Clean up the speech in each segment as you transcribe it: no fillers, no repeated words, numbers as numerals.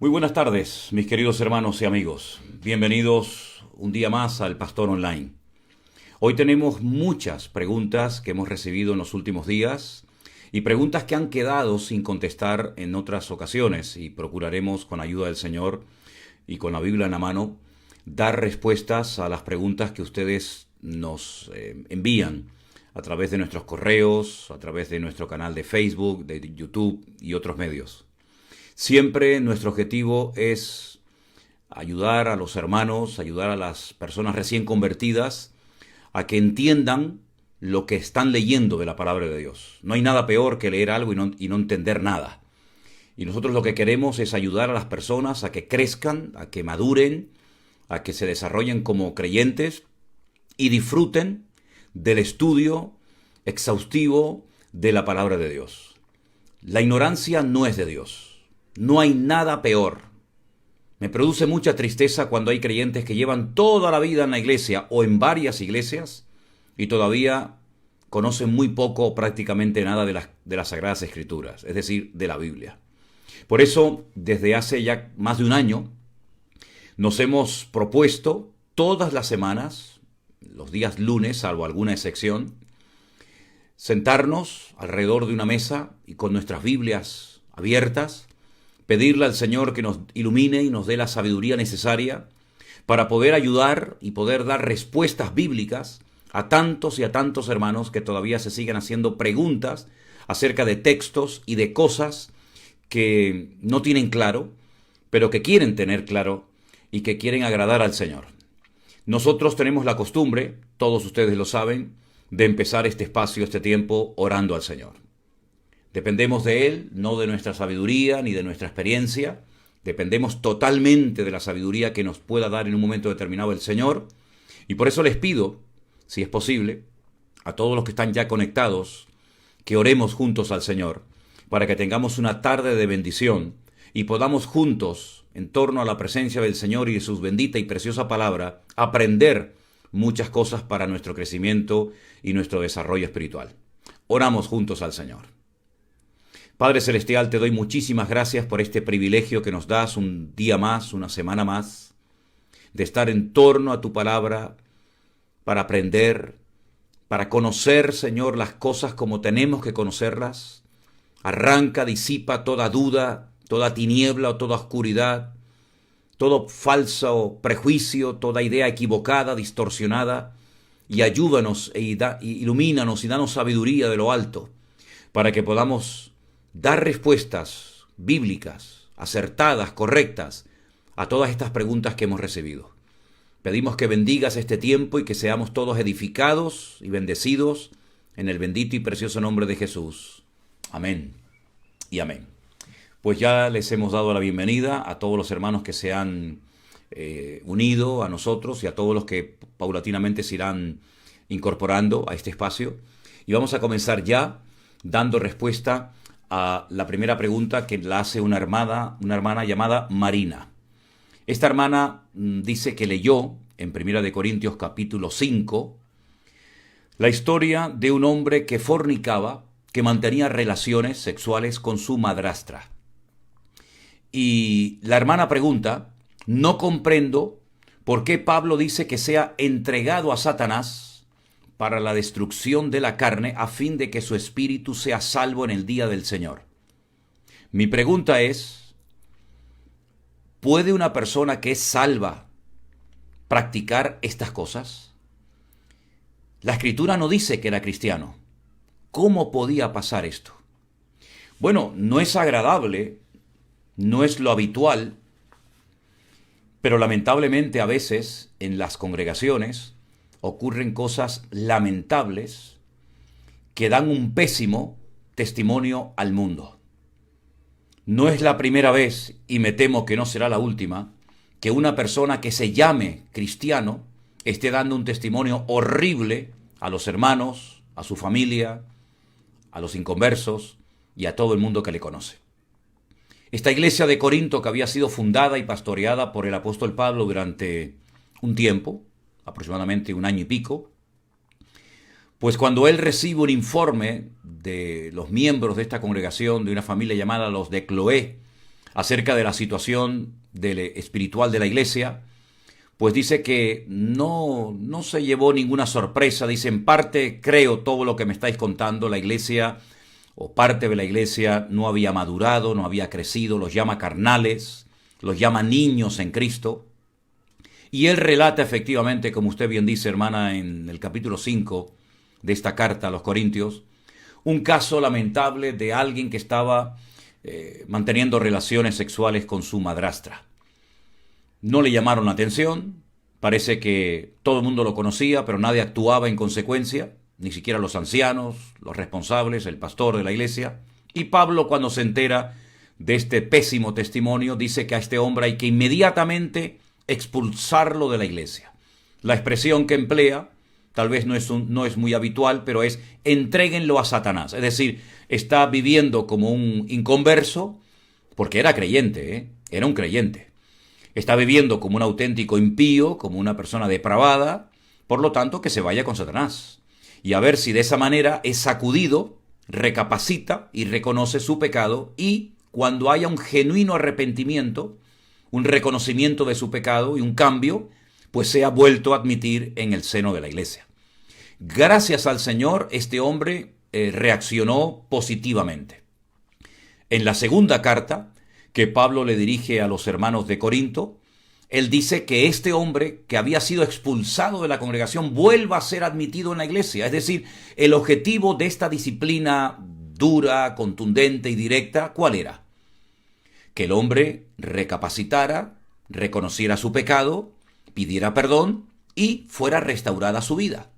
Muy buenas tardes, mis queridos hermanos y amigos. Bienvenidos un día más al Pastor Online. Hoy tenemos muchas preguntas que hemos recibido en los últimos días y preguntas que han quedado sin contestar en otras ocasiones, y procuraremos, con ayuda del Señor y con la Biblia en la mano, dar respuestas a las preguntas que ustedes nos envían a través de nuestros correos, a través de nuestro canal de Facebook, de YouTube y otros medios. Siempre nuestro objetivo es ayudar a los hermanos, ayudar a las personas recién convertidas a que entiendan lo que están leyendo de la palabra de Dios. No hay nada peor que leer algo y no entender nada. Y nosotros lo que queremos es ayudar a las personas a que crezcan, a que maduren, a que se desarrollen como creyentes y disfruten del estudio exhaustivo de la palabra de Dios. La ignorancia no es de Dios. No hay nada peor. Me produce mucha tristeza cuando hay creyentes que llevan toda la vida en la iglesia o en varias iglesias y todavía conocen muy poco o prácticamente nada de las Sagradas Escrituras, es decir, de la Biblia. Por eso, desde hace ya más de un año, nos hemos propuesto todas las semanas, los días lunes, salvo alguna excepción, sentarnos alrededor de una mesa y con nuestras Biblias abiertas, pedirle al Señor que nos ilumine y nos dé la sabiduría necesaria para poder ayudar y poder dar respuestas bíblicas a tantos y a tantos hermanos que todavía se siguen haciendo preguntas acerca de textos y de cosas que no tienen claro, pero que quieren tener claro y que quieren agradar al Señor. Nosotros tenemos la costumbre, todos ustedes lo saben, de empezar este espacio, este tiempo, orando al Señor. Dependemos de Él, no de nuestra sabiduría ni de nuestra experiencia. Dependemos totalmente de la sabiduría que nos pueda dar en un momento determinado el Señor. Y por eso les pido, si es posible, a todos los que están ya conectados, que oremos juntos al Señor, para que tengamos una tarde de bendición y podamos juntos, en torno a la presencia del Señor y de su bendita y preciosa palabra, aprender muchas cosas para nuestro crecimiento y nuestro desarrollo espiritual. Oramos juntos al Señor. Padre Celestial, te doy muchísimas gracias por este privilegio que nos das un día más, una semana más, de estar en torno a tu palabra para aprender, para conocer, Señor, las cosas como tenemos que conocerlas. Arranca, disipa toda duda, toda tiniebla o toda oscuridad, todo falso prejuicio, toda idea equivocada, distorsionada, y ayúdanos ilumínanos y danos sabiduría de lo alto, para que podamos dar respuestas bíblicas, acertadas, correctas, a todas estas preguntas que hemos recibido. Pedimos que bendigas este tiempo y que seamos todos edificados y bendecidos en el bendito y precioso nombre de Jesús. Amén y amén. Pues ya les hemos dado la bienvenida a todos los hermanos que se han unido a nosotros y a todos los que paulatinamente se irán incorporando a este espacio. Y vamos a comenzar ya dando respuesta a la primera pregunta que la hace una hermana llamada Marina. Esta hermana dice que leyó en 1 Corintios capítulo 5 la historia de un hombre que fornicaba, que mantenía relaciones sexuales con su madrastra. Y la hermana pregunta: no comprendo por qué Pablo dice que sea entregado a Satanás para la destrucción de la carne, a fin de que su espíritu sea salvo en el día del Señor. Mi pregunta es: ¿puede una persona que es salva practicar estas cosas? La Escritura no dice que era cristiano. ¿Cómo podía pasar esto? Bueno, no es agradable, no es lo habitual, pero lamentablemente a veces en las congregaciones ocurren cosas lamentables que dan un pésimo testimonio al mundo. No es la primera vez, y me temo que no será la última, que una persona que se llame cristiano esté dando un testimonio horrible a los hermanos, a su familia, a los inconversos y a todo el mundo que le conoce. Esta iglesia de Corinto, que había sido fundada y pastoreada por el apóstol Pablo durante un tiempo, aproximadamente un año y pico, pues cuando él recibe un informe de los miembros de esta congregación, de una familia llamada los de Cloé, acerca de la situación espiritual de la iglesia, pues dice que no se llevó ninguna sorpresa. Dice, en parte creo todo lo que me estáis contando. La iglesia o parte de la iglesia no había madurado, no había crecido, los llama carnales, los llama niños en Cristo. Y él relata efectivamente, como usted bien dice, hermana, en el capítulo 5 de esta carta a los Corintios, un caso lamentable de alguien que estaba manteniendo relaciones sexuales con su madrastra. No le llamaron la atención, parece que todo el mundo lo conocía, pero nadie actuaba en consecuencia, ni siquiera los ancianos, los responsables, el pastor de la iglesia. Y Pablo, cuando se entera de este pésimo testimonio, dice que a este hombre hay que inmediatamente expulsarlo de la iglesia. La expresión que emplea tal vez no es muy habitual, pero es entréguenlo a Satanás. Es decir, está viviendo como un inconverso, porque era creyente, era un creyente. Está viviendo como un auténtico impío, como una persona depravada, por lo tanto que se vaya con Satanás. Y a ver si de esa manera es sacudido, recapacita y reconoce su pecado, y cuando haya un genuino arrepentimiento, un reconocimiento de su pecado y un cambio, pues sea vuelto a admitir en el seno de la iglesia. Gracias al Señor, este hombre reaccionó positivamente. En la segunda carta que Pablo le dirige a los hermanos de Corinto, él dice que este hombre que había sido expulsado de la congregación vuelva a ser admitido en la iglesia. Es decir, el objetivo de esta disciplina dura, contundente y directa, ¿cuál era? Que el hombre recapacitara, reconociera su pecado, pidiera perdón y fuera restaurada su vida.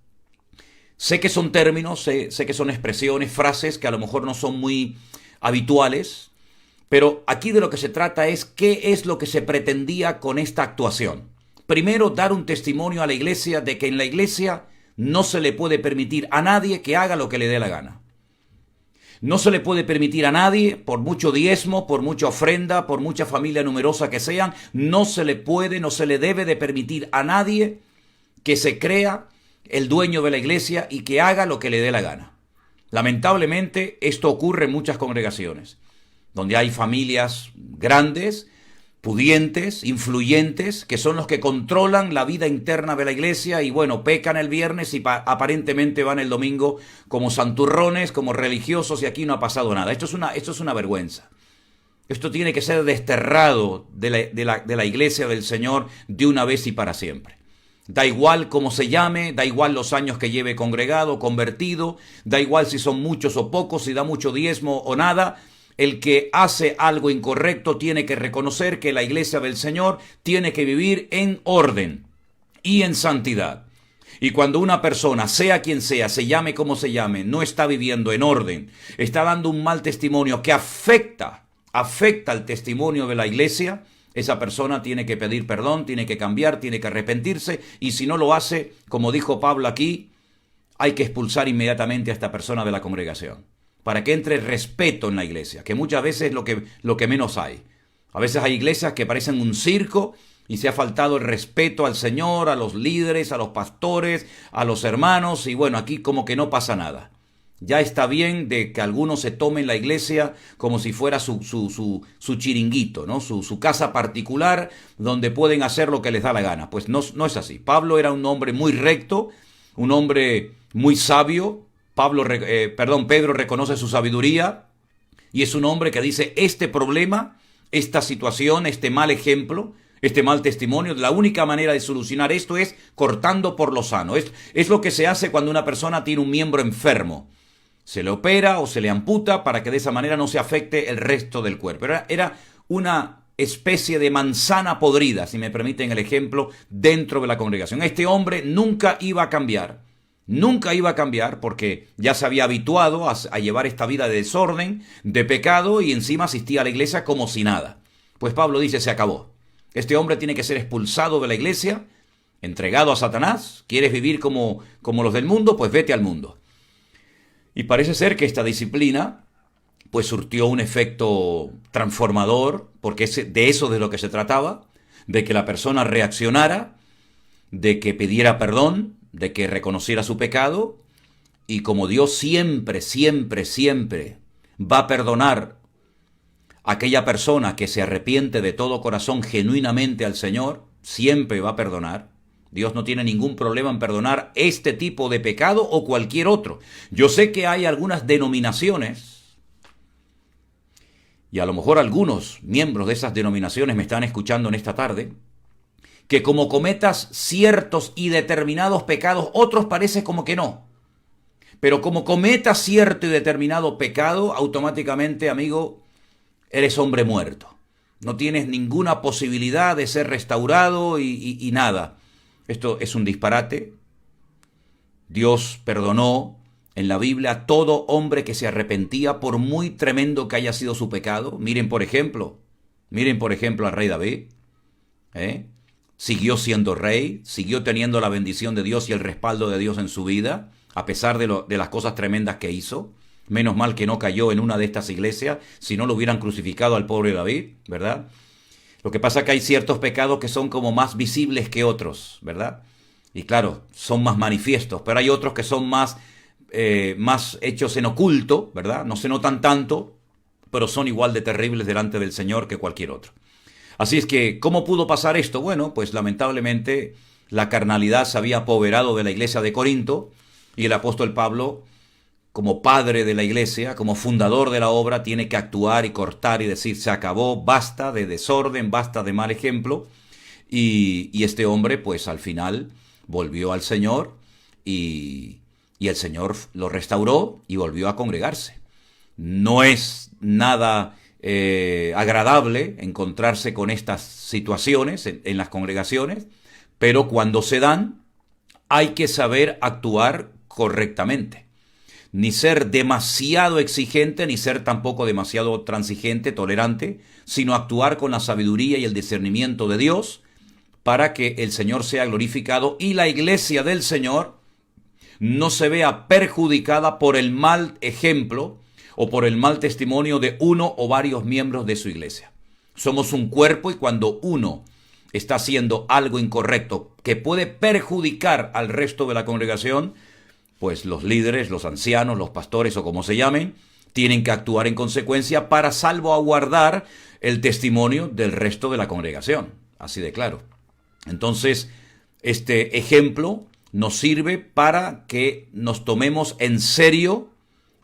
Sé que son términos, sé que son expresiones, frases que a lo mejor no son muy habituales, pero aquí de lo que se trata es qué es lo que se pretendía con esta actuación. Primero, dar un testimonio a la iglesia de que en la iglesia no se le puede permitir a nadie que haga lo que le dé la gana. No se le puede permitir a nadie, por mucho diezmo, por mucha ofrenda, por mucha familia numerosa que sean, no se le debe de permitir a nadie que se crea el dueño de la iglesia y que haga lo que le dé la gana. Lamentablemente, esto ocurre en muchas congregaciones, donde hay familias grandes, pudientes, influyentes, que son los que controlan la vida interna de la iglesia y bueno, pecan el viernes y aparentemente van el domingo como santurrones, como religiosos y aquí no ha pasado nada. Esto es una vergüenza. Esto tiene que ser desterrado de la iglesia del Señor de una vez y para siempre. Da igual cómo se llame, da igual los años que lleve congregado, convertido, da igual si son muchos o pocos, si da mucho diezmo o nada. El que hace algo incorrecto tiene que reconocer que la iglesia del Señor tiene que vivir en orden y en santidad. Y cuando una persona, sea quien sea, se llame como se llame, no está viviendo en orden, está dando un mal testimonio que afecta al testimonio de la iglesia, esa persona tiene que pedir perdón, tiene que cambiar, tiene que arrepentirse, y si no lo hace, como dijo Pablo aquí, hay que expulsar inmediatamente a esta persona de la congregación, para que entre respeto en la iglesia, que muchas veces es lo que menos hay. A veces hay iglesias que parecen un circo y se ha faltado el respeto al Señor, a los líderes, a los pastores, a los hermanos, y bueno, aquí como que no pasa nada. Ya está bien de que algunos se tomen la iglesia como si fuera su chiringuito, ¿no? Su casa particular donde pueden hacer lo que les da la gana. Pues no es así. Pablo era un hombre muy recto, un hombre muy sabio. Pedro reconoce su sabiduría y es un hombre que dice, este problema, esta situación, este mal ejemplo, este mal testimonio, la única manera de solucionar esto es cortando por lo sano. Es lo que se hace cuando una persona tiene un miembro enfermo. Se le opera o se le amputa para que de esa manera no se afecte el resto del cuerpo. Era una especie de manzana podrida, si me permiten el ejemplo, dentro de la congregación. Este hombre nunca iba a cambiar. Nunca iba a cambiar porque ya se había habituado a llevar esta vida de desorden, de pecado, y encima asistía a la iglesia como si nada. Pues Pablo dice, se acabó. Este hombre tiene que ser expulsado de la iglesia, entregado a Satanás. ¿Quieres vivir como los del mundo? Pues vete al mundo. Y parece ser que esta disciplina pues surtió un efecto transformador, porque de eso de lo que se trataba, de que la persona reaccionara, de que pidiera perdón, de que reconociera su pecado, y como Dios siempre va a perdonar Aquella persona que se arrepiente de todo corazón genuinamente al Señor, siempre va a perdonar. Dios no tiene ningún problema en perdonar este tipo de pecado o cualquier otro. Yo sé que hay algunas denominaciones, y a lo mejor algunos miembros de esas denominaciones me están escuchando en esta tarde, que como cometas ciertos y determinados pecados, otros parece como que no. Pero como cometas cierto y determinado pecado, automáticamente, amigo, eres hombre muerto. No tienes ninguna posibilidad de ser restaurado y nada. Esto es un disparate. Dios perdonó en la Biblia a todo hombre que se arrepentía por muy tremendo que haya sido su pecado. Miren por ejemplo al rey David. Siguió siendo rey, siguió teniendo la bendición de Dios y el respaldo de Dios en su vida, a pesar de las cosas tremendas que hizo. Menos mal que no cayó en una de estas iglesias, si no lo hubieran crucificado al pobre David, ¿verdad? Lo que pasa es que hay ciertos pecados que son como más visibles que otros, ¿verdad? Y claro, son más manifiestos, pero hay otros que son más hechos en oculto, ¿verdad? No se notan tanto, pero son igual de terribles delante del Señor que cualquier otro. Así es que, ¿cómo pudo pasar esto? Bueno, pues lamentablemente la carnalidad se había apoderado de la iglesia de Corinto y el apóstol Pablo, como padre de la iglesia, como fundador de la obra, tiene que actuar y cortar y decir, se acabó, basta de desorden, basta de mal ejemplo. Y este hombre, pues al final, volvió al Señor y el Señor lo restauró y volvió a congregarse. No es nada agradable encontrarse con estas situaciones en las congregaciones, pero cuando se dan, hay que saber actuar correctamente. Ni ser demasiado exigente, ni ser tampoco demasiado transigente, tolerante, sino actuar con la sabiduría y el discernimiento de Dios para que el Señor sea glorificado y la iglesia del Señor no se vea perjudicada por el mal ejemplo o por el mal testimonio de uno o varios miembros de su iglesia. Somos un cuerpo y cuando uno está haciendo algo incorrecto que puede perjudicar al resto de la congregación, pues los líderes, los ancianos, los pastores o como se llamen, tienen que actuar en consecuencia para salvaguardar el testimonio del resto de la congregación. Así de claro. Entonces, este ejemplo nos sirve para que nos tomemos en serio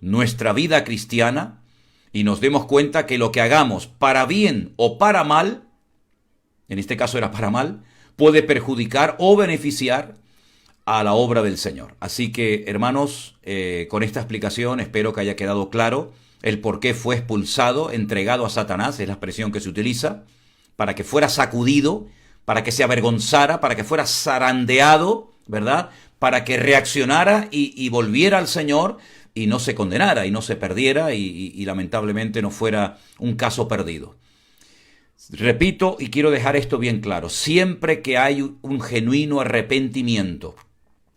nuestra vida cristiana y nos demos cuenta que lo que hagamos para bien o para mal, en este caso era para mal, puede perjudicar o beneficiar a la obra del Señor. Así que, hermanos, con esta explicación espero que haya quedado claro el por qué fue expulsado, entregado a Satanás, es la expresión que se utiliza, para que fuera sacudido, para que se avergonzara, para que fuera zarandeado, ¿verdad? Para que reaccionara y volviera al Señor y no se condenara y no se perdiera y lamentablemente no fuera un caso perdido. Repito y quiero dejar esto bien claro, siempre que hay un genuino arrepentimiento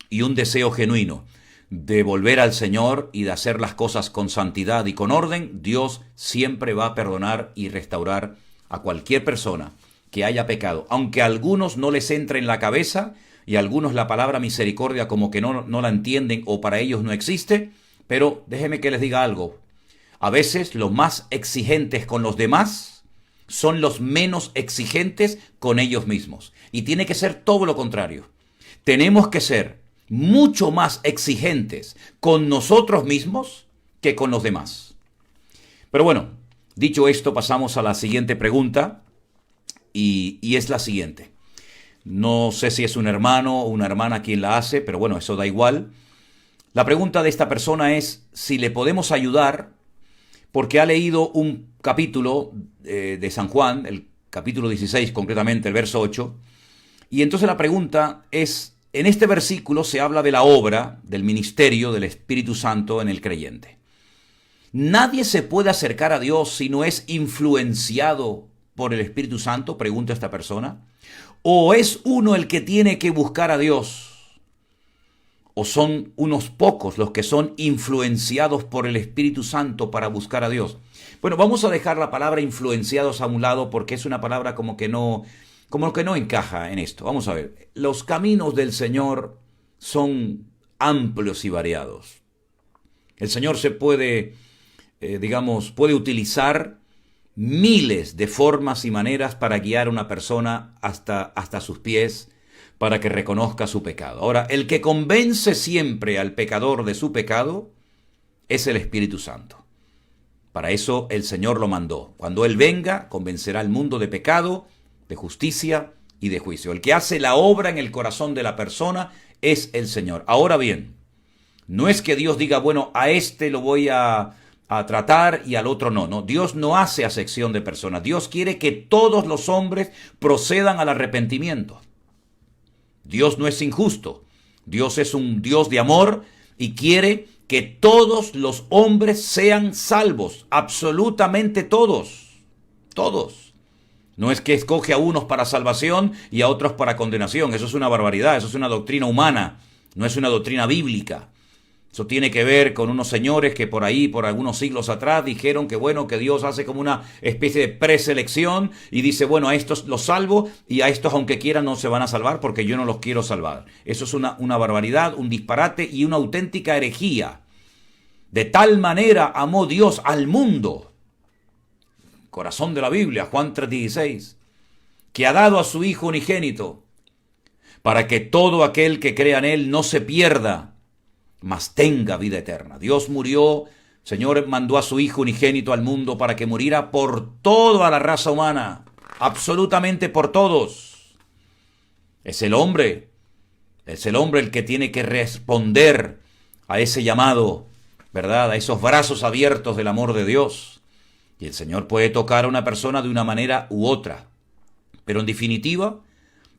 y un deseo genuino de volver al Señor y de hacer las cosas con santidad y con orden, Dios siempre va a perdonar y restaurar a cualquier persona que haya pecado, aunque a algunos no les entre en la cabeza y a algunos la palabra misericordia como que no la entienden o para ellos no existe, pero déjenme que les diga algo, a veces los más exigentes con los demás son los menos exigentes con ellos mismos y tiene que ser todo lo contrario, tenemos que ser mucho más exigentes con nosotros mismos que con los demás. Pero bueno, dicho esto, pasamos a la siguiente pregunta y es la siguiente. No sé si es un hermano o una hermana quien la hace, pero bueno, eso da igual. La pregunta de esta persona es si le podemos ayudar porque ha leído un capítulo de San Juan, el capítulo 16 concretamente, el verso 8, y entonces la pregunta es, en este versículo se habla de la obra, del ministerio del Espíritu Santo en el creyente. ¿Nadie se puede acercar a Dios si no es influenciado por el Espíritu Santo? Pregunta esta persona. ¿O es uno el que tiene que buscar a Dios? ¿O son unos pocos los que son influenciados por el Espíritu Santo para buscar a Dios? Bueno, vamos a dejar la palabra influenciados a un lado porque es una palabra como que no encaja en esto. Vamos a ver, los caminos del Señor son amplios y variados. El Señor se puede utilizar miles de formas y maneras para guiar a una persona hasta sus pies, para que reconozca su pecado. Ahora, el que convence siempre al pecador de su pecado es el Espíritu Santo. Para eso el Señor lo mandó. Cuando Él venga, convencerá al mundo de pecado, de justicia y de juicio. El que hace la obra en el corazón de la persona es el Señor. Ahora bien, no es que Dios diga, bueno, a este lo voy a tratar y al otro no. No, Dios no hace acepción de personas. Dios quiere que todos los hombres procedan al arrepentimiento. Dios no es injusto. Dios es un Dios de amor y quiere que todos los hombres sean salvos. Absolutamente todos. Todos. No es que escoge a unos para salvación y a otros para condenación. Eso es una barbaridad. Eso es una doctrina humana. No es una doctrina bíblica. Eso tiene que ver con unos señores que por ahí, por algunos siglos atrás, dijeron que bueno, que Dios hace como una especie de preselección y dice, bueno, a estos los salvo y a estos aunque quieran no se van a salvar porque yo no los quiero salvar. Eso es una barbaridad, un disparate y una auténtica herejía. De tal manera amó Dios al mundo, corazón de la Biblia, Juan 3:16, que ha dado a su Hijo unigénito, para que todo aquel que crea en Él no se pierda, mas tenga vida eterna. Dios murió, Señor mandó a su Hijo unigénito al mundo para que muriera por toda la raza humana, absolutamente por todos. Es el hombre el que tiene que responder a ese llamado, ¿verdad? A esos brazos abiertos del amor de Dios. Y el Señor puede tocar a una persona de una manera u otra. Pero en definitiva,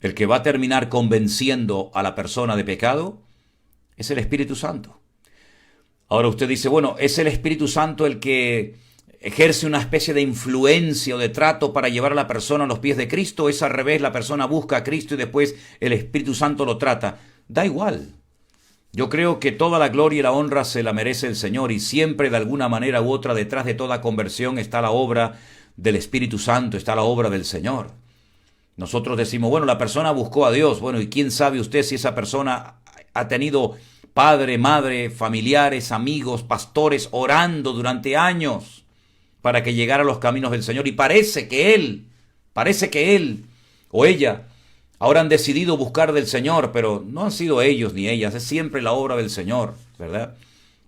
el que va a terminar convenciendo a la persona de pecado es el Espíritu Santo. Ahora usted dice, bueno, ¿es el Espíritu Santo el que ejerce una especie de influencia o de trato para llevar a la persona a los pies de Cristo? ¿O es al revés, la persona busca a Cristo y después el Espíritu Santo lo trata? Da igual. Yo creo que toda la gloria y la honra se la merece el Señor y siempre de alguna manera u otra detrás de toda conversión está la obra del Espíritu Santo, está la obra del Señor. Nosotros decimos, bueno, la persona buscó a Dios. Bueno, ¿y quién sabe usted si esa persona ha tenido padre, madre, familiares, amigos, pastores orando durante años para que llegara a los caminos del Señor? Y parece que él o ella ahora han decidido buscar del Señor, pero no han sido ellos ni ellas, es siempre la obra del Señor, ¿verdad?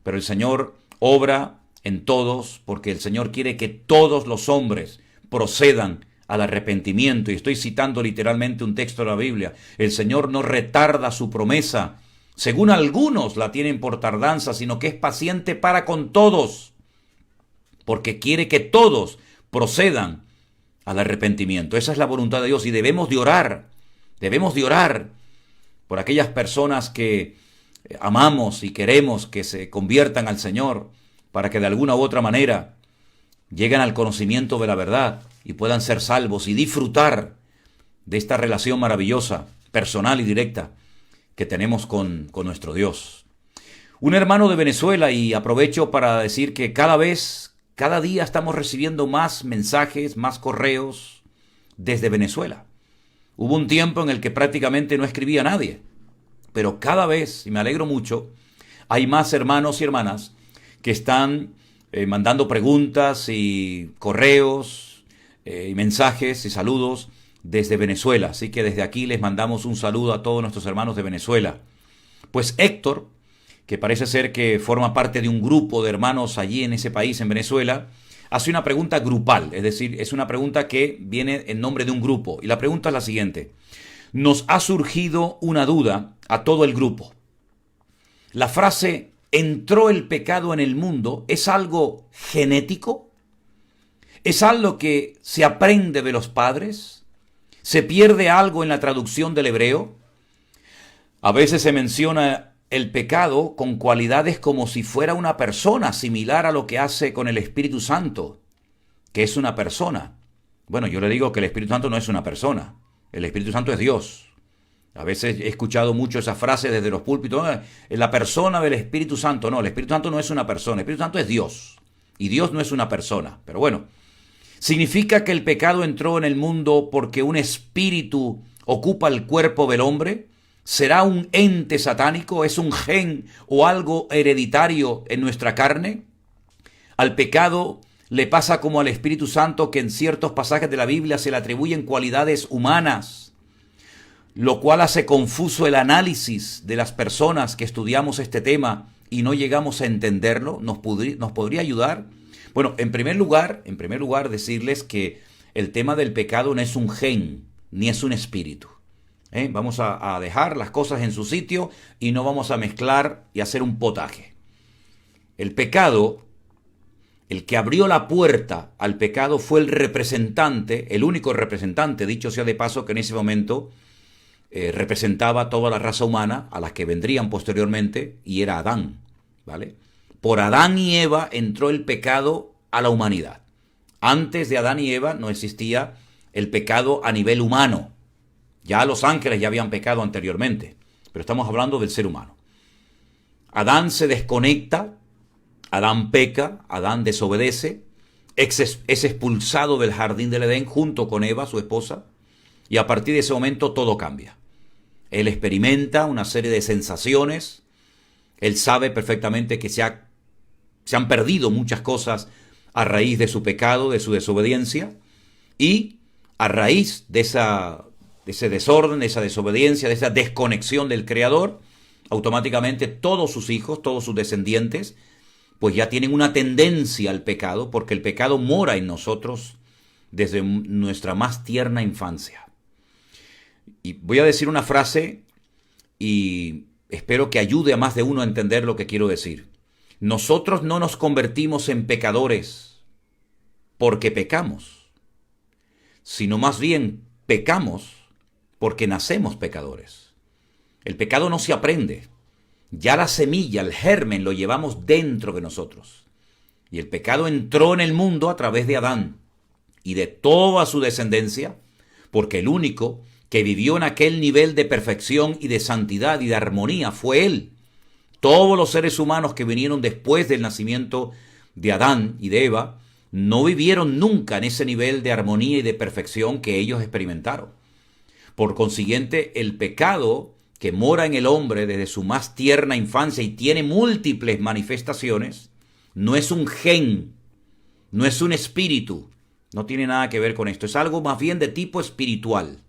Pero el Señor obra en todos porque el Señor quiere que todos los hombres procedan al arrepentimiento. Y estoy citando literalmente un texto de la Biblia. El Señor no retarda su promesa, según algunos la tienen por tardanza, sino que es paciente para con todos, porque quiere que todos procedan al arrepentimiento. Esa es la voluntad de Dios y debemos de orar por aquellas personas que amamos y queremos que se conviertan al Señor, para que de alguna u otra manera lleguen al conocimiento de la verdad y puedan ser salvos y disfrutar de esta relación maravillosa, personal y directa que tenemos con nuestro Dios. Un hermano de Venezuela, y aprovecho para decir que cada día estamos recibiendo más mensajes, más correos desde Venezuela. Hubo un tiempo en el que prácticamente no escribía nadie, pero cada vez, y me alegro mucho, hay más hermanos y hermanas que están mandando preguntas y correos y mensajes y saludos desde Venezuela. Así que desde aquí les mandamos un saludo a todos nuestros hermanos de Venezuela. Pues Héctor, que parece ser que forma parte de un grupo de hermanos allí en ese país, en Venezuela, hace una pregunta grupal, es decir, es una pregunta que viene en nombre de un grupo. Y la pregunta es la siguiente: nos ha surgido una duda a todo el grupo. La frase ¿entró el pecado en el mundo es algo genético? ¿Es algo que se aprende de los padres? ¿Se pierde algo en la traducción del hebreo? A veces se menciona el pecado con cualidades como si fuera una persona, similar a lo que hace con el Espíritu Santo, que es una persona. Bueno, yo le digo que el Espíritu Santo no es una persona. El Espíritu Santo es Dios. A veces he escuchado mucho esa frase desde los púlpitos, la persona del Espíritu Santo. No, el Espíritu Santo no es una persona, el Espíritu Santo es Dios. Y Dios no es una persona. Pero bueno, ¿significa que el pecado entró en el mundo porque un espíritu ocupa el cuerpo del hombre? ¿Será un ente satánico? ¿Es un gen o algo hereditario en nuestra carne? Al pecado Le pasa como al Espíritu Santo, que en ciertos pasajes de la Biblia se le atribuyen cualidades humanas, lo cual hace confuso el análisis de las personas que estudiamos este tema y no llegamos a entenderlo. ¿Nos podría ayudar? Bueno, en primer lugar, decirles que el tema del pecado no es un gen, ni es un espíritu. Vamos a dejar las cosas en su sitio y no vamos a mezclar y hacer un potaje. El pecado, el que abrió la puerta al pecado fue el representante, el único representante, dicho sea de paso, que en ese momento representaba a toda la raza humana, a las que vendrían posteriormente, y era Adán, ¿vale? Por Adán y Eva entró el pecado a la humanidad. Antes de Adán y Eva no existía el pecado a nivel humano. Ya los ángeles ya habían pecado anteriormente, pero estamos hablando del ser humano. Adán se desconecta, Adán peca, Adán desobedece, es expulsado del jardín del Edén junto con Eva, su esposa, y a partir de ese momento todo cambia. Él experimenta una serie de sensaciones, él sabe perfectamente que se han perdido muchas cosas a raíz de su pecado, de su desobediencia, y a raíz de ese desorden, de esa desobediencia, de esa desconexión del Creador, automáticamente todos sus hijos, todos sus descendientes, pues ya tienen una tendencia al pecado, porque el pecado mora en nosotros desde nuestra más tierna infancia. Y voy a decir una frase y espero que ayude a más de uno a entender lo que quiero decir. Nosotros no nos convertimos en pecadores porque pecamos, sino más bien pecamos porque nacemos pecadores. El pecado no se aprende. Ya la semilla, el germen, lo llevamos dentro de nosotros. Y el pecado entró en el mundo a través de Adán y de toda su descendencia, porque el único que vivió en aquel nivel de perfección y de santidad y de armonía fue él. Todos los seres humanos que vinieron después del nacimiento de Adán y de Eva no vivieron nunca en ese nivel de armonía y de perfección que ellos experimentaron. Por consiguiente, el pecado que mora en el hombre desde su más tierna infancia y tiene múltiples manifestaciones, no es un gen, no es un espíritu, no tiene nada que ver con esto, es algo más bien de tipo espiritual.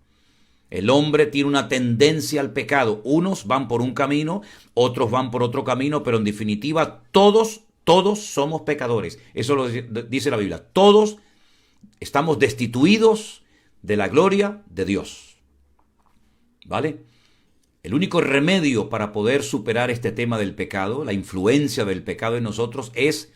El hombre tiene una tendencia al pecado, unos van por un camino, otros van por otro camino, pero en definitiva todos somos pecadores. Eso lo dice la Biblia, todos estamos destituidos de la gloria de Dios. ¿Vale? El único remedio para poder superar este tema del pecado, la influencia del pecado en nosotros, es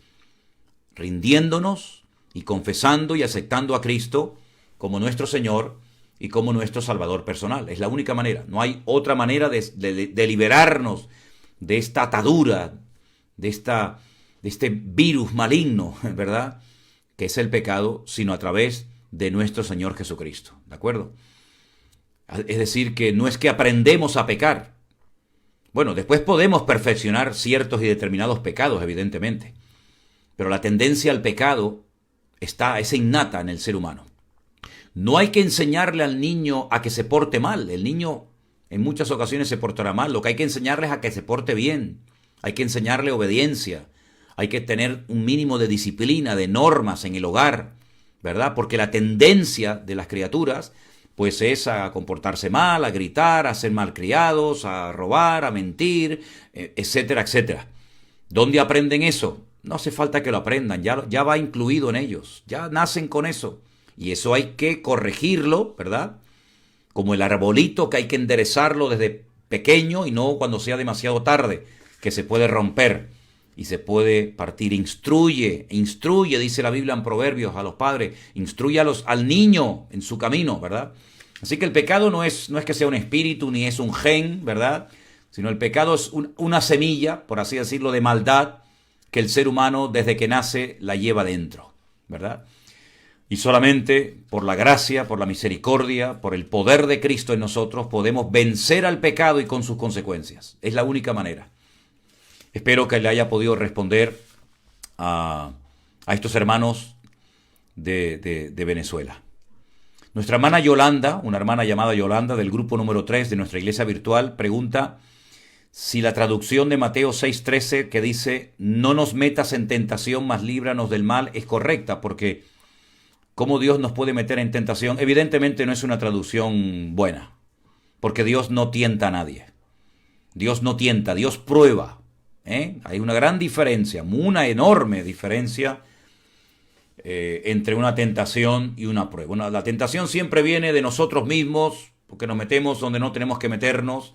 rindiéndonos y confesando y aceptando a Cristo como nuestro Señor y como nuestro Salvador personal. Es la única manera. No hay otra manera de liberarnos de esta atadura, de este virus maligno, ¿verdad?, que es el pecado, sino a través de nuestro Señor Jesucristo. ¿De acuerdo? Es decir, que no es que aprendemos a pecar. Bueno, después podemos perfeccionar ciertos y determinados pecados, evidentemente. Pero la tendencia al pecado es innata en el ser humano. No hay que enseñarle al niño a que se porte mal. El niño en muchas ocasiones se portará mal. Lo que hay que enseñarle es a que se porte bien. Hay que enseñarle obediencia. Hay que tener un mínimo de disciplina, de normas en el hogar, ¿verdad? Porque la tendencia de las criaturas pues es a comportarse mal, a gritar, a ser malcriados, a robar, a mentir, etcétera, etcétera. ¿Dónde aprenden eso? No hace falta que lo aprendan, ya va incluido en ellos, ya nacen con eso. Y eso hay que corregirlo, ¿verdad? Como el arbolito que hay que enderezarlo desde pequeño y no cuando sea demasiado tarde, que se puede romper y se puede partir. Instruye, dice la Biblia en Proverbios a los padres, instruye al niño en su camino, ¿verdad? Así que el pecado no es que sea un espíritu ni es un gen, ¿verdad? Sino el pecado es una semilla, por así decirlo, de maldad que el ser humano desde que nace la lleva dentro, ¿verdad? Y solamente por la gracia, por la misericordia, por el poder de Cristo en nosotros podemos vencer al pecado y con sus consecuencias. Es la única manera. Espero que le haya podido responder a estos hermanos de Venezuela. Nuestra hermana Yolanda, una hermana llamada Yolanda del grupo número 3 de nuestra iglesia virtual, pregunta si la traducción de Mateo 6:13 que dice, no nos metas en tentación, mas líbranos del mal, es correcta, porque ¿cómo Dios nos puede meter en tentación? Evidentemente no es una traducción buena, porque Dios no tienta a nadie. Dios no tienta, Dios prueba. Hay una gran diferencia, una enorme diferencia entre una tentación y una prueba. Bueno, la tentación siempre viene de nosotros mismos, porque nos metemos donde no tenemos que meternos,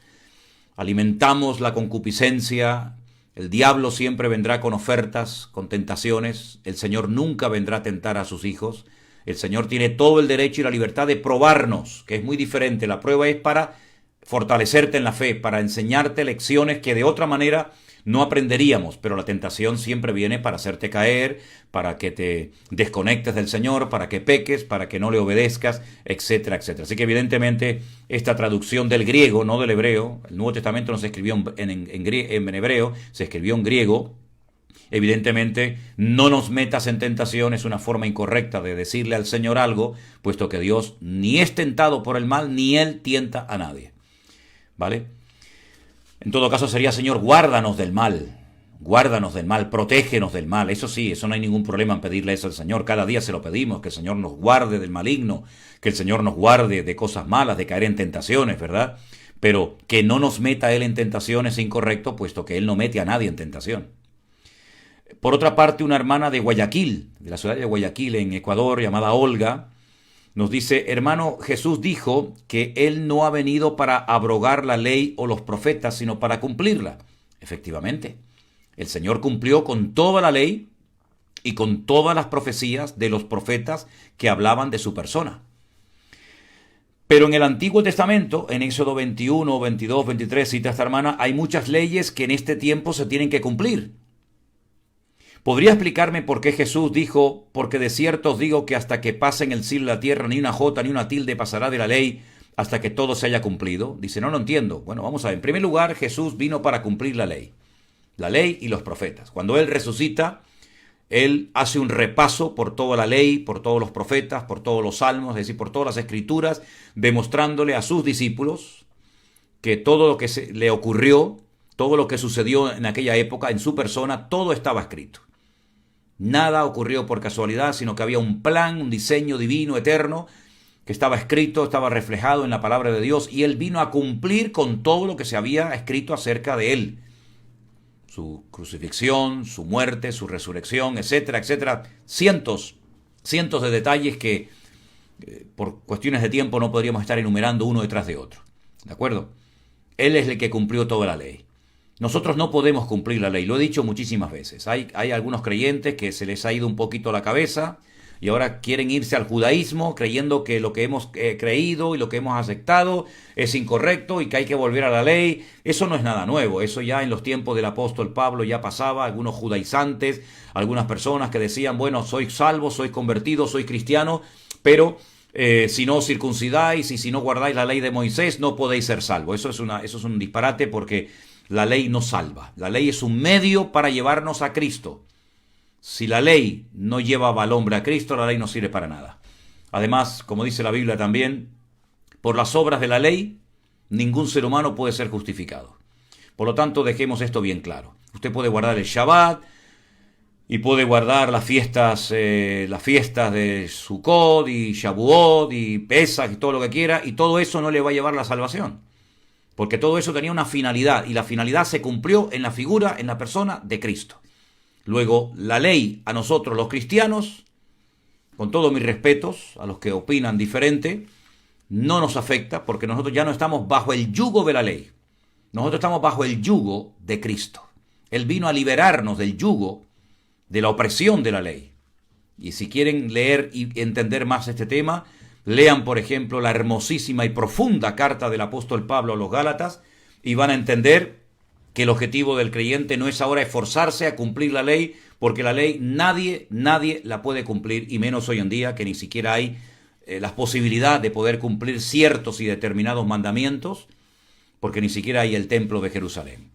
alimentamos la concupiscencia, el diablo siempre vendrá con ofertas, con tentaciones, el Señor nunca vendrá a tentar a sus hijos, el Señor tiene todo el derecho y la libertad de probarnos, que es muy diferente. La prueba es para fortalecerte en la fe, para enseñarte lecciones que de otra manera no aprenderíamos, pero la tentación siempre viene para hacerte caer, para que te desconectes del Señor, para que peques, para que no le obedezcas, etcétera, etcétera. Así que evidentemente esta traducción del griego, no del hebreo, el Nuevo Testamento no se escribió en hebreo, se escribió en griego. Evidentemente, no nos metas en tentación es una forma incorrecta de decirle al Señor algo, puesto que Dios ni es tentado por el mal, ni Él tienta a nadie. ¿Vale? En todo caso sería, Señor, guárdanos del mal, protégenos del mal. Eso sí, eso no hay ningún problema en pedirle eso al Señor. Cada día se lo pedimos, que el Señor nos guarde del maligno, que el Señor nos guarde de cosas malas, de caer en tentaciones, ¿verdad? Pero que no nos meta Él en tentación es incorrecto, puesto que Él no mete a nadie en tentación. Por otra parte, una hermana de Guayaquil, de la ciudad de Guayaquil, en Ecuador, llamada Olga, nos dice, hermano, Jesús dijo que Él no ha venido para abrogar la ley o los profetas, sino para cumplirla. Efectivamente, el Señor cumplió con toda la ley y con todas las profecías de los profetas que hablaban de su persona. Pero en el Antiguo Testamento, en Éxodo 21, 22, 23, cita esta hermana, hay muchas leyes que en este tiempo se tienen que cumplir. ¿Podría explicarme por qué Jesús dijo, porque de cierto os digo que hasta que pasen el cielo y la tierra, ni una jota ni una tilde pasará de la ley hasta que todo se haya cumplido? Dice, no lo entiendo. Bueno, vamos a ver. En primer lugar, Jesús vino para cumplir la ley y los profetas. Cuando Él resucita, Él hace un repaso por toda la ley, por todos los profetas, por todos los salmos, es decir, por todas las escrituras, demostrándole a sus discípulos que todo lo que le ocurrió, todo lo que sucedió en aquella época, en su persona, todo estaba escrito. Nada ocurrió por casualidad, sino que había un plan, un diseño divino, eterno, que estaba escrito, estaba reflejado en la palabra de Dios, y Él vino a cumplir con todo lo que se había escrito acerca de Él. Su crucifixión, su muerte, su resurrección, etcétera, etcétera. Cientos de detalles que por cuestiones de tiempo no podríamos estar enumerando uno detrás de otro. ¿De acuerdo? Él es el que cumplió toda la ley. Nosotros no podemos cumplir la ley, lo he dicho muchísimas veces. Hay algunos creyentes que se les ha ido un poquito la cabeza y ahora quieren irse al judaísmo creyendo que lo que hemos creído y lo que hemos aceptado es incorrecto y que hay que volver a la ley. Eso no es nada nuevo, eso ya en los tiempos del apóstol Pablo ya pasaba, algunos judaizantes, algunas personas que decían, bueno, soy salvo, soy convertido, soy cristiano, pero si no circuncidáis y si no guardáis la ley de Moisés no podéis ser salvos. Eso es un disparate porque la ley no salva. La ley es un medio para llevarnos a Cristo. Si la ley no lleva al hombre a Cristo, la ley no sirve para nada. Además, como dice la Biblia también, por las obras de la ley, ningún ser humano puede ser justificado. Por lo tanto, dejemos esto bien claro. Usted puede guardar el Shabbat y puede guardar las fiestas de Sukkot y Shavuot y Pesach y todo lo que quiera, y todo eso no le va a llevar a la salvación. Porque todo eso tenía una finalidad, y la finalidad se cumplió en la figura, en la persona de Cristo. Luego, la ley a nosotros los cristianos, con todos mis respetos a los que opinan diferente, no nos afecta porque nosotros ya no estamos bajo el yugo de la ley. Nosotros estamos bajo el yugo de Cristo. Él vino a liberarnos del yugo, de la opresión de la ley. Y si quieren leer y entender más este tema, lean, por ejemplo, la hermosísima y profunda carta del apóstol Pablo a los Gálatas y van a entender que el objetivo del creyente no es ahora esforzarse a cumplir la ley, porque la ley nadie la puede cumplir, y menos hoy en día que ni siquiera hay la posibilidad de poder cumplir ciertos y determinados mandamientos, porque ni siquiera hay el templo de Jerusalén.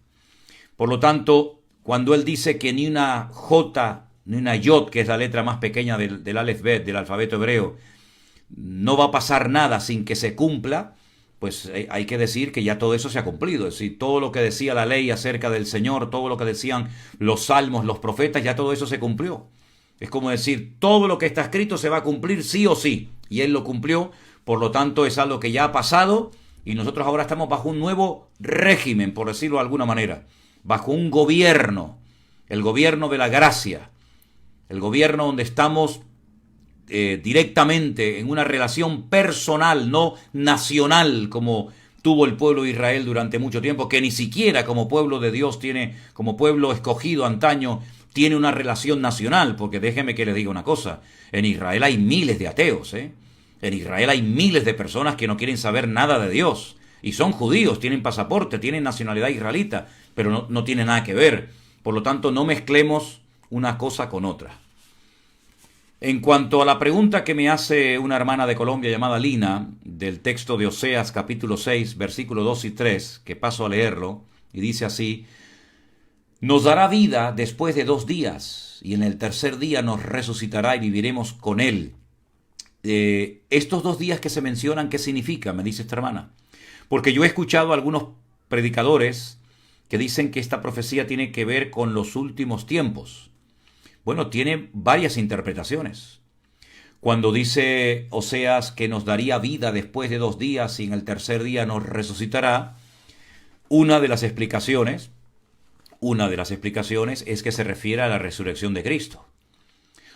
Por lo tanto, cuando él dice que ni una J, ni una Yod, que es la letra más pequeña del Aleph Bet, del alfabeto hebreo, no va a pasar nada sin que se cumpla, pues hay que decir que ya todo eso se ha cumplido. Es decir, todo lo que decía la ley acerca del Señor, todo lo que decían los salmos, los profetas, ya todo eso se cumplió. Es como decir, todo lo que está escrito se va a cumplir sí o sí. Y Él lo cumplió, por lo tanto es algo que ya ha pasado y nosotros ahora estamos bajo un nuevo régimen, por decirlo de alguna manera. Bajo un gobierno, el gobierno de la gracia, el gobierno donde estamos directamente en una relación personal, no nacional, como tuvo el pueblo de Israel durante mucho tiempo, que ni siquiera como pueblo de Dios tiene, como pueblo escogido antaño, tiene una relación nacional, porque déjeme que les diga una cosa, en Israel hay miles de ateos, en Israel hay miles de personas que no quieren saber nada de Dios, y son judíos, tienen pasaporte, tienen nacionalidad israelita, pero no tiene nada que ver. Por lo tanto, no mezclemos una cosa con otra. En cuanto a la pregunta que me hace una hermana de Colombia llamada Lina, del texto de Oseas capítulo 6, versículos 2 y 3, que paso a leerlo, y dice así: nos dará vida después de 2 días, y en el tercer día nos resucitará y viviremos con él. Estos 2 días que se mencionan, ¿qué significa? Me dice esta hermana. Porque yo he escuchado a algunos predicadores que dicen que esta profecía tiene que ver con los últimos tiempos. Bueno, tiene varias interpretaciones. Cuando dice Oseas que nos daría vida después de 2 días y en el tercer día nos resucitará, una de las explicaciones es que se refiere a la resurrección de Cristo.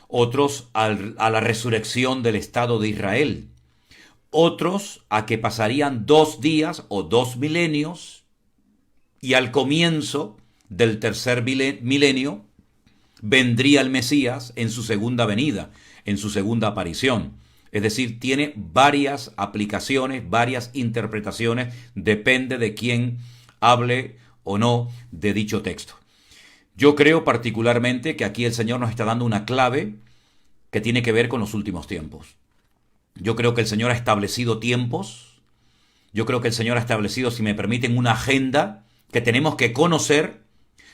Otros a la resurrección del Estado de Israel. Otros a que pasarían 2 días o 2 milenios y al comienzo del tercer milenio vendría el Mesías en su segunda venida, en su segunda aparición. Es decir, tiene varias aplicaciones, varias interpretaciones, depende de quién hable o no de dicho texto. Yo creo particularmente que aquí el Señor nos está dando una clave que tiene que ver con los últimos tiempos. Yo creo que el Señor ha establecido tiempos, yo creo que el Señor ha establecido, si me permiten, una agenda que tenemos que conocer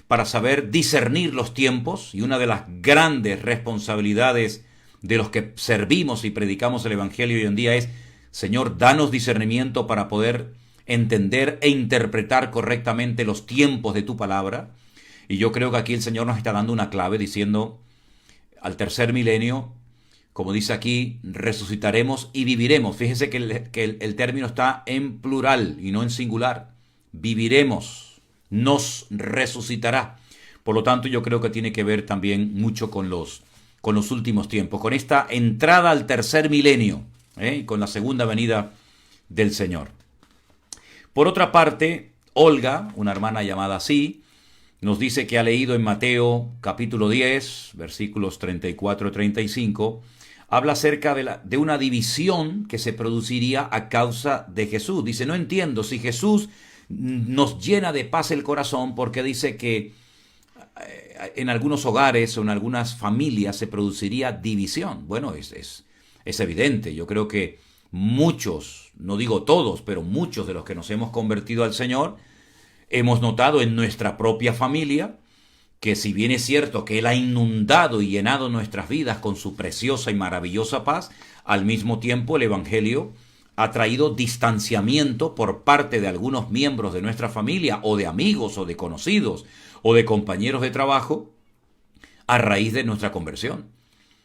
para saber discernir los tiempos, y una de las grandes responsabilidades de los que servimos y predicamos el Evangelio hoy en día es: Señor, danos discernimiento para poder entender e interpretar correctamente los tiempos de tu palabra. Y yo creo que aquí el Señor nos está dando una clave diciendo: al tercer milenio, como dice aquí, resucitaremos y viviremos. Fíjese que el término está en plural y no en singular. Viviremos. Nos resucitará. Por lo tanto, yo creo que tiene que ver también mucho con los últimos tiempos, con esta entrada al tercer milenio, con la segunda venida del Señor. Por otra parte, Olga, una hermana llamada así, nos dice que ha leído en Mateo capítulo 10, versículos 34 y 35, habla acerca de una división que se produciría a causa de Jesús. Dice, no entiendo si Jesús nos llena de paz el corazón, porque dice que en algunos hogares o en algunas familias se produciría división. Bueno, es evidente. Yo creo que muchos, no digo todos, pero muchos de los que nos hemos convertido al Señor, hemos notado en nuestra propia familia que, si bien es cierto que Él ha inundado y llenado nuestras vidas con su preciosa y maravillosa paz, al mismo tiempo el Evangelio ha traído distanciamiento por parte de algunos miembros de nuestra familia, o de amigos, o de conocidos, o de compañeros de trabajo, a raíz de nuestra conversión.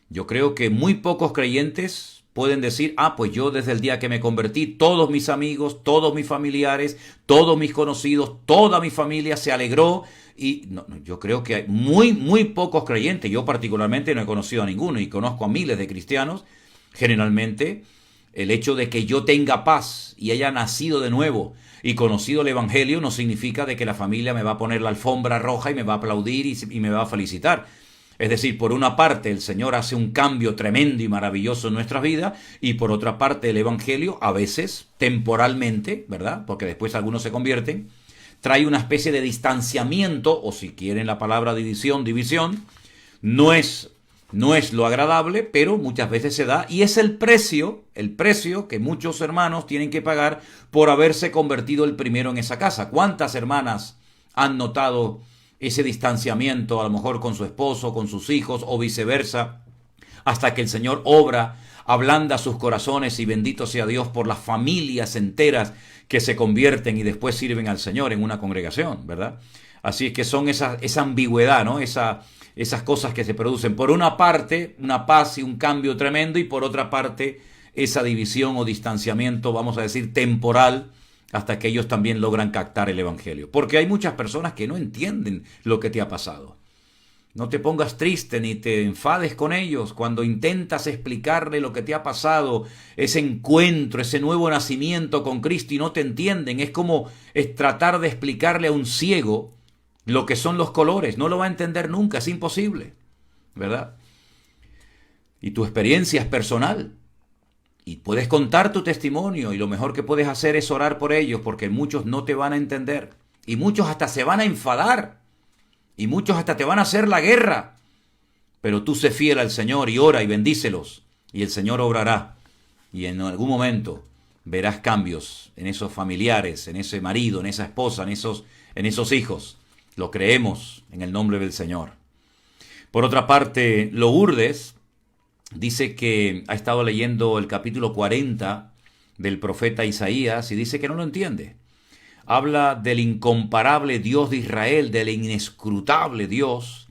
Yo creo que muy pocos creyentes pueden decir: pues yo desde el día que me convertí, todos mis amigos, todos mis familiares, todos mis conocidos, toda mi familia se alegró. Y no, yo creo que hay muy pocos creyentes. Yo particularmente no he conocido a ninguno, y conozco a miles de cristianos. Generalmente el hecho de que yo tenga paz y haya nacido de nuevo y conocido el Evangelio no significa de que la familia me va a poner la alfombra roja y me va a aplaudir y me va a felicitar. Es decir, por una parte el Señor hace un cambio tremendo y maravilloso en nuestras vidas, y por otra parte el Evangelio, a veces temporalmente, ¿verdad?, porque después algunos se convierten, trae una especie de distanciamiento, o si quieren la palabra división, no es lo agradable, pero muchas veces se da, y es el precio que muchos hermanos tienen que pagar por haberse convertido el primero en esa casa. ¿Cuántas hermanas han notado ese distanciamiento, a lo mejor con su esposo, con sus hijos, o viceversa, hasta que el Señor obra ablanda sus corazones y bendito sea Dios por las familias enteras que se convierten y después sirven al Señor en una congregación, ¿verdad? Así es que son esa ambigüedad, ¿no? Esas cosas que se producen. Por una parte, una paz y un cambio tremendo, y por otra parte, esa división o distanciamiento, vamos a decir, temporal, hasta que ellos también logran captar el Evangelio. Porque hay muchas personas que no entienden lo que te ha pasado. No te pongas triste ni te enfades con ellos cuando intentas explicarle lo que te ha pasado, ese encuentro, ese nuevo nacimiento con Cristo, y no te entienden. Es como tratar de explicarle a un ciego lo que son los colores. No lo va a entender nunca, es imposible, ¿verdad? Y tu experiencia es personal. Y puedes contar tu testimonio, y lo mejor que puedes hacer es orar por ellos, porque muchos no te van a entender. Y muchos hasta se van a enfadar. Y muchos hasta te van a hacer la guerra. Pero tú sé fiel al Señor y ora y bendícelos. Y el Señor obrará. Y en algún momento verás cambios en esos familiares, en ese marido, en esa esposa, en esos hijos. Lo creemos en el nombre del Señor. Por otra parte, Lourdes dice que ha estado leyendo el capítulo 40 del profeta Isaías y dice que no lo entiende. Habla del incomparable Dios de Israel, del inescrutable Dios,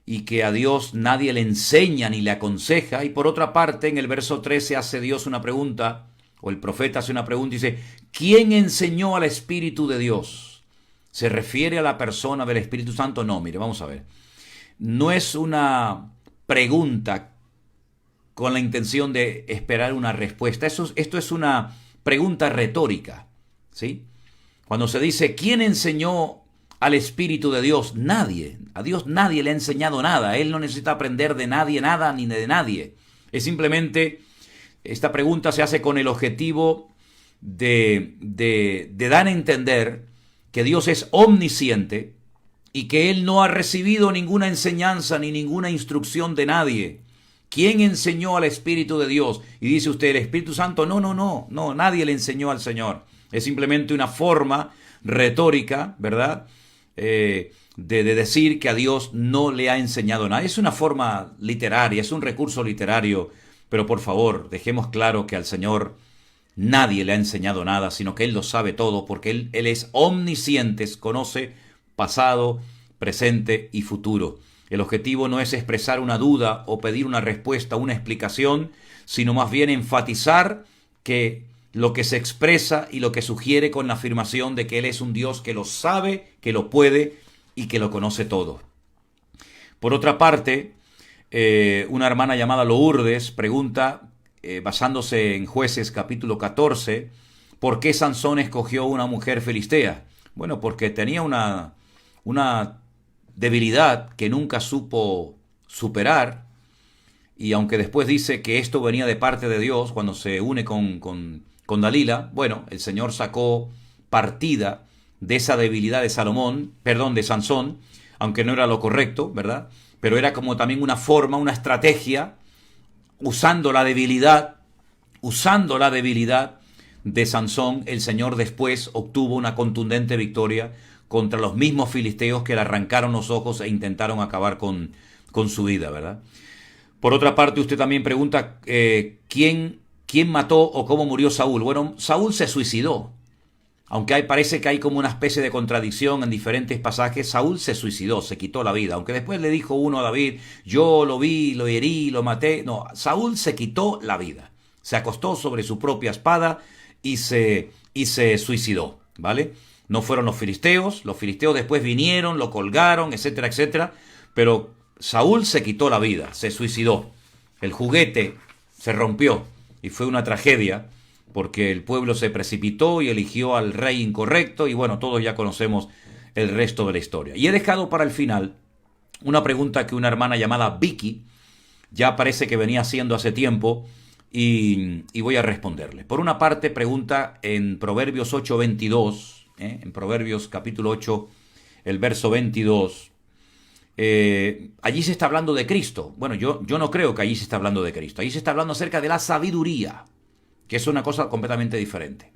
y que a Dios nadie le enseña ni le aconseja. Y por otra parte, en el verso 13 hace Dios una pregunta, o el profeta hace una pregunta y dice, ¿quién enseñó al Espíritu de Dios? ¿Se refiere a la persona del Espíritu Santo? No, mire, vamos a ver. No es una pregunta con la intención de esperar una respuesta. Esto es una pregunta retórica, ¿sí? Cuando se dice, ¿quién enseñó al Espíritu de Dios? Nadie. A Dios nadie le ha enseñado nada. Él no necesita aprender de nadie nada ni de nadie. Es simplemente, esta pregunta se hace con el objetivo de dar a entender que Dios es omnisciente y que Él no ha recibido ninguna enseñanza ni ninguna instrucción de nadie. ¿Quién enseñó al Espíritu de Dios? Y dice usted, ¿el Espíritu Santo? No, nadie le enseñó al Señor. Es simplemente una forma retórica, ¿verdad? De decir que a Dios no le ha enseñado nada. Es una forma literaria, es un recurso literario, pero por favor, dejemos claro que al Señor nadie le ha enseñado nada, sino que Él lo sabe todo, porque Él es omnisciente, conoce pasado, presente y futuro. El objetivo no es expresar una duda o pedir una respuesta, una explicación, sino más bien enfatizar que lo que se expresa y lo que sugiere con la afirmación de que Él es un Dios que lo sabe, que lo puede y que lo conoce todo. Por otra parte, una hermana llamada Lourdes pregunta, basándose en Jueces capítulo 14, ¿por qué Sansón escogió una mujer filistea? Bueno, porque tenía una debilidad que nunca supo superar, y aunque después dice que esto venía de parte de Dios cuando se une con Dalila, bueno, el Señor sacó partida de esa debilidad de de Sansón, aunque no era lo correcto, ¿verdad? Pero era como también una forma, una estrategia, usando la debilidad de Sansón, el Señor después obtuvo una contundente victoria contra los mismos filisteos que le arrancaron los ojos e intentaron acabar con su vida, ¿verdad? Por otra parte, usted también pregunta, ¿quién mató o cómo murió Saúl? Bueno, Saúl se suicidó. Aunque parece que hay como una especie de contradicción en diferentes pasajes, Saúl se suicidó, se quitó la vida. Aunque después le dijo uno a David, yo lo vi, lo herí, lo maté. No, Saúl se quitó la vida. Se acostó sobre su propia espada y se suicidó, ¿vale? No fueron los filisteos después vinieron, lo colgaron, etcétera, etcétera. Pero Saúl se quitó la vida, se suicidó. El juguete se rompió y fue una tragedia porque el pueblo se precipitó y eligió al rey incorrecto y bueno, todos ya conocemos el resto de la historia. Y he dejado para el final una pregunta que una hermana llamada Vicky ya parece que venía haciendo hace tiempo y voy a responderle. Por una parte pregunta en Proverbios 8:22, en Proverbios capítulo 8, el verso 22, allí se está hablando de Cristo. Bueno, yo no creo que allí se está hablando de Cristo. Allí se está hablando acerca de la sabiduría, que es una cosa completamente diferente.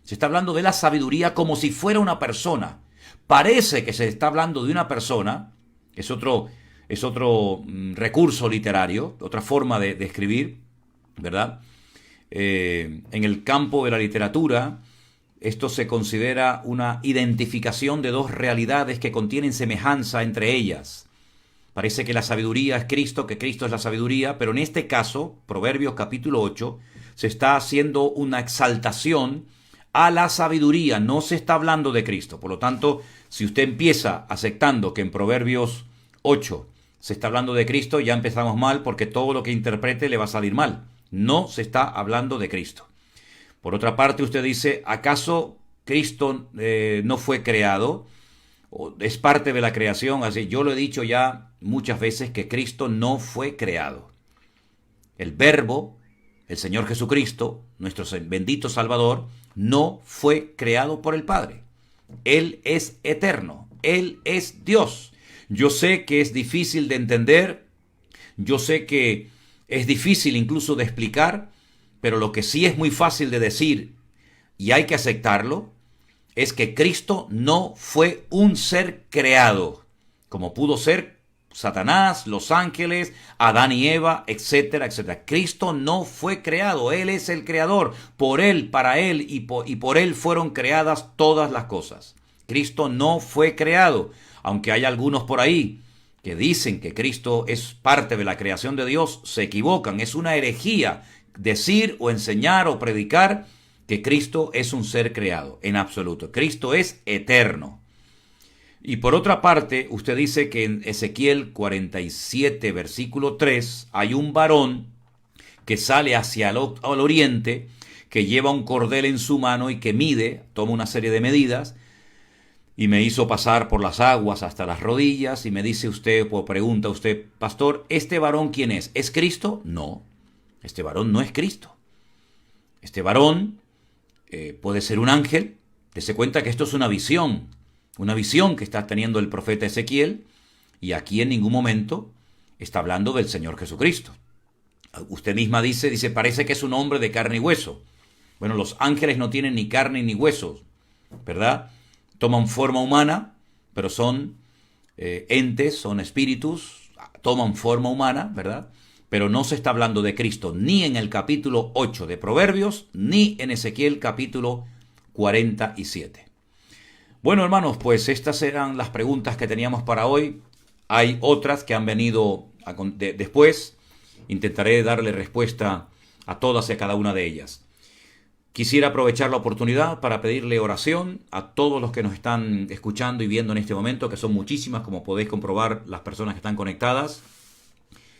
Se está hablando de la sabiduría como si fuera una persona. Parece que se está hablando de una persona, es otro recurso literario, otra forma de escribir, ¿verdad? En el campo de la literatura, esto se considera una identificación de dos realidades que contienen semejanza entre ellas. Parece que la sabiduría es Cristo, que Cristo es la sabiduría, pero en este caso, Proverbios capítulo 8, se está haciendo una exaltación a la sabiduría, no se está hablando de Cristo. Por lo tanto, si usted empieza aceptando que en Proverbios 8 se está hablando de Cristo, ya empezamos mal, porque todo lo que interprete le va a salir mal. No se está hablando de Cristo. Por otra parte, usted dice, ¿acaso Cristo no fue creado? ¿O es parte de la creación? Así, yo lo he dicho ya muchas veces que Cristo no fue creado. El Verbo, el Señor Jesucristo, nuestro bendito Salvador, no fue creado por el Padre. Él es eterno. Él es Dios. Yo sé que es difícil de entender. Yo sé que es difícil incluso de explicar. Pero lo que sí es muy fácil de decir, y hay que aceptarlo, es que Cristo no fue un ser creado, como pudo ser Satanás, los ángeles, Adán y Eva, etcétera, etcétera. Cristo no fue creado, Él es el creador. Por Él, para Él y por Él fueron creadas todas las cosas. Cristo no fue creado, aunque hay algunos por ahí que dicen que Cristo es parte de la creación de Dios, se equivocan, es una herejía decir o enseñar o predicar que Cristo es un ser creado, en absoluto. Cristo es eterno. Y por otra parte, usted dice que en Ezequiel 47, versículo 3, hay un varón que sale hacia el oriente, que lleva un cordel en su mano y que mide, toma una serie de medidas, y me hizo pasar por las aguas hasta las rodillas, y me dice usted, o pregunta usted, pastor, ¿este varón quién es? ¿Es Cristo? No. Este varón no es Cristo. Este varón puede ser un ángel. Dese cuenta que esto es una visión que está teniendo el profeta Ezequiel, y aquí en ningún momento está hablando del Señor Jesucristo. Usted misma dice, parece que es un hombre de carne y hueso. Bueno, los ángeles no tienen ni carne ni huesos, ¿verdad? Toman forma humana, pero son entes, son espíritus, toman forma humana, ¿verdad? Pero no se está hablando de Cristo ni en el capítulo 8 de Proverbios, ni en Ezequiel capítulo 47. Bueno, hermanos, pues estas eran las preguntas que teníamos para hoy. Hay otras que han venido después. Intentaré darle respuesta a todas y a cada una de ellas. Quisiera aprovechar la oportunidad para pedirle oración a todos los que nos están escuchando y viendo en este momento, que son muchísimas, como podéis comprobar, las personas que están conectadas.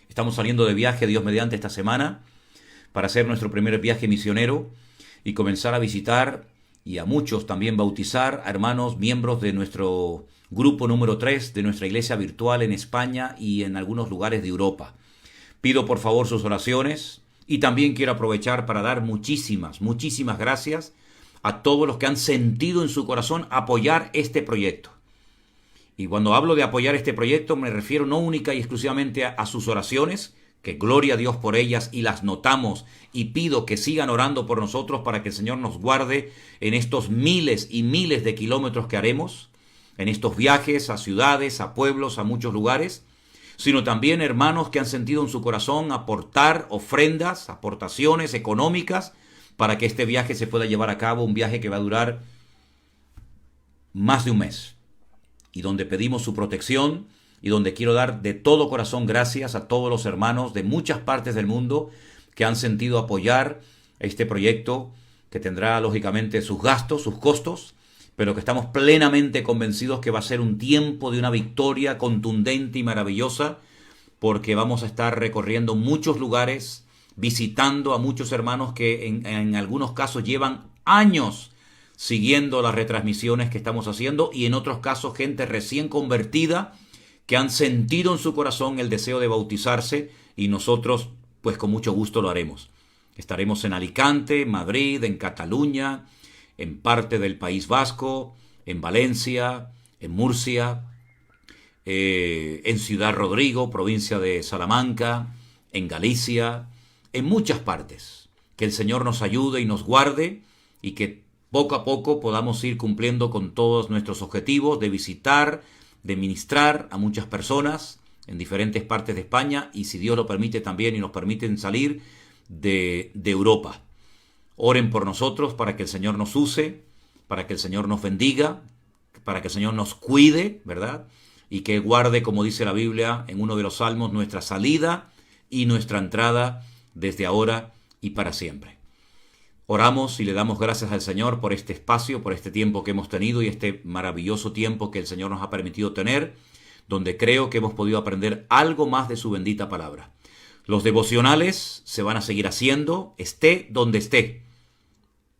Estamos saliendo de viaje, Dios mediante, esta semana, para hacer nuestro primer viaje misionero y comenzar a visitar y a muchos también bautizar a hermanos miembros de nuestro grupo número 3 de nuestra iglesia virtual en España y en algunos lugares de Europa. Pido por favor sus oraciones y también quiero aprovechar para dar muchísimas gracias a todos los que han sentido en su corazón apoyar este proyecto. Y cuando hablo de apoyar este proyecto me refiero no única y exclusivamente a sus oraciones, que gloria a Dios por ellas y las notamos, y pido que sigan orando por nosotros para que el Señor nos guarde en estos miles y miles de kilómetros que haremos, en estos viajes a ciudades, a pueblos, a muchos lugares, sino también hermanos que han sentido en su corazón aportar ofrendas, aportaciones económicas para que este viaje se pueda llevar a cabo, un viaje que va a durar más de un mes, y donde pedimos su protección y donde quiero dar de todo corazón gracias a todos los hermanos de muchas partes del mundo que han sentido apoyar este proyecto, que tendrá lógicamente sus gastos, sus costos, pero que estamos plenamente convencidos que va a ser un tiempo de una victoria contundente y maravillosa, porque vamos a estar recorriendo muchos lugares, visitando a muchos hermanos que en algunos casos llevan años siguiendo las retransmisiones que estamos haciendo, y en otros casos gente recién convertida que han sentido en su corazón el deseo de bautizarse, y nosotros pues con mucho gusto lo haremos. Estaremos en Alicante, en Madrid, en Cataluña, en parte del País Vasco, en Valencia, en Murcia, en Ciudad Rodrigo, provincia de Salamanca, en Galicia, en muchas partes. Que el Señor nos ayude y nos guarde, y que poco a poco podamos ir cumpliendo con todos nuestros objetivos de visitar, de ministrar a muchas personas en diferentes partes de España, y si Dios lo permite también y nos permiten salir, de Europa. Oren por nosotros para que el Señor nos use, para que el Señor nos bendiga, para que el Señor nos cuide, ¿verdad? Y que guarde, como dice la Biblia en uno de los salmos, nuestra salida y nuestra entrada desde ahora y para siempre. Oramos y le damos gracias al Señor por este espacio, por este tiempo que hemos tenido y este maravilloso tiempo que el Señor nos ha permitido tener, donde creo que hemos podido aprender algo más de su bendita palabra. Los devocionales se van a seguir haciendo, esté donde esté,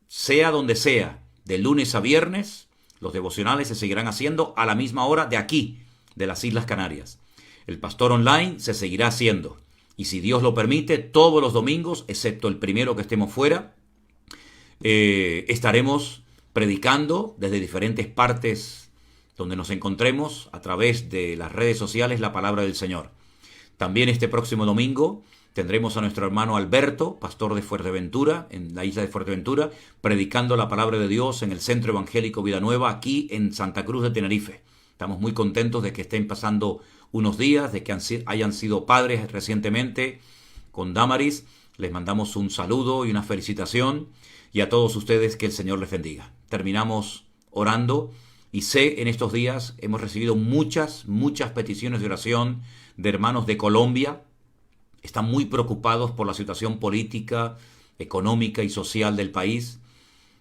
sea donde sea, de lunes a viernes. Los devocionales se seguirán haciendo a la misma hora de aquí, de las Islas Canarias. El Pastor Online se seguirá haciendo. Y si Dios lo permite, todos los domingos, excepto el primero que estemos fuera, estaremos predicando desde diferentes partes donde nos encontremos a través de las redes sociales la palabra del Señor. También este próximo domingo tendremos a nuestro hermano Alberto, pastor de Fuerteventura, en la isla de Fuerteventura, predicando la palabra de Dios en el Centro Evangélico Vida Nueva, aquí en Santa Cruz de Tenerife. Estamos muy contentos de que estén pasando unos días, de que hayan sido padres recientemente con Damaris. Les mandamos un saludo y una felicitación, y a todos ustedes que el Señor les bendiga. Terminamos orando, y sé en estos días hemos recibido muchas peticiones de oración de hermanos de Colombia. Están muy preocupados por la situación política, económica y social del país.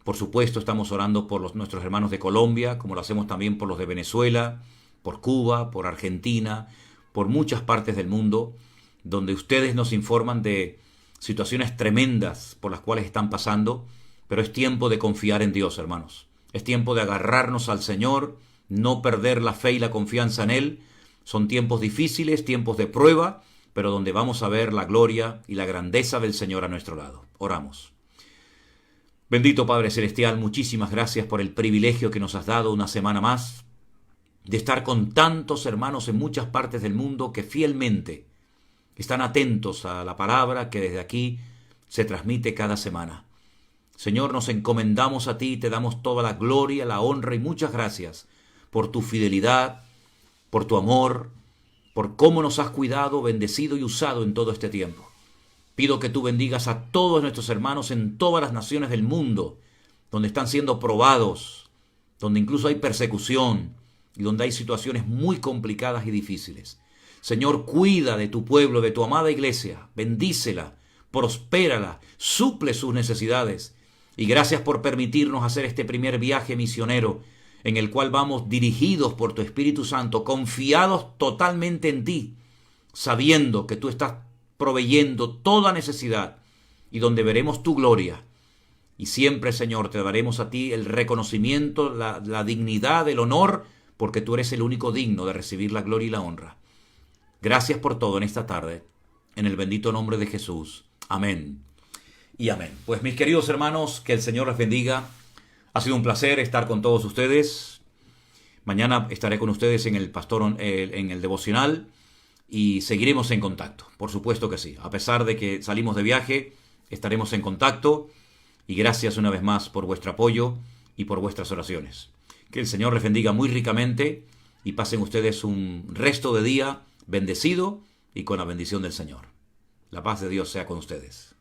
Por supuesto, estamos orando por nuestros hermanos de Colombia, como lo hacemos también por los de Venezuela, por Cuba, por Argentina, por muchas partes del mundo, donde ustedes nos informan de situaciones tremendas por las cuales están pasando. Pero es tiempo de confiar en Dios, hermanos. Es tiempo de agarrarnos al Señor, no perder la fe y la confianza en Él. Son tiempos difíciles, tiempos de prueba, pero donde vamos a ver la gloria y la grandeza del Señor a nuestro lado. Oramos. Bendito Padre Celestial, muchísimas gracias por el privilegio que nos has dado una semana más de estar con tantos hermanos en muchas partes del mundo que fielmente están atentos a la palabra que desde aquí se transmite cada semana. Señor, nos encomendamos a ti y te damos toda la gloria, la honra y muchas gracias por tu fidelidad, por tu amor, por cómo nos has cuidado, bendecido y usado en todo este tiempo. Pido que tú bendigas a todos nuestros hermanos en todas las naciones del mundo, donde están siendo probados, donde incluso hay persecución y donde hay situaciones muy complicadas y difíciles. Señor, cuida de tu pueblo, de tu amada iglesia, bendícela, prospérala, suple sus necesidades. Y gracias por permitirnos hacer este primer viaje misionero en el cual vamos dirigidos por tu Espíritu Santo, confiados totalmente en ti, sabiendo que tú estás proveyendo toda necesidad y donde veremos tu gloria. Y siempre, Señor, te daremos a ti el reconocimiento, la dignidad, el honor, porque tú eres el único digno de recibir la gloria y la honra. Gracias por todo en esta tarde, en el bendito nombre de Jesús. Amén. Y amén. Pues mis queridos hermanos, que el Señor les bendiga. Ha sido un placer estar con todos ustedes. Mañana estaré con ustedes en el en el devocional y seguiremos en contacto. Por supuesto que sí. A pesar de que salimos de viaje, estaremos en contacto. Y gracias una vez más por vuestro apoyo y por vuestras oraciones. Que el Señor les bendiga muy ricamente y pasen ustedes un resto de día bendecido y con la bendición del Señor. La paz de Dios sea con ustedes.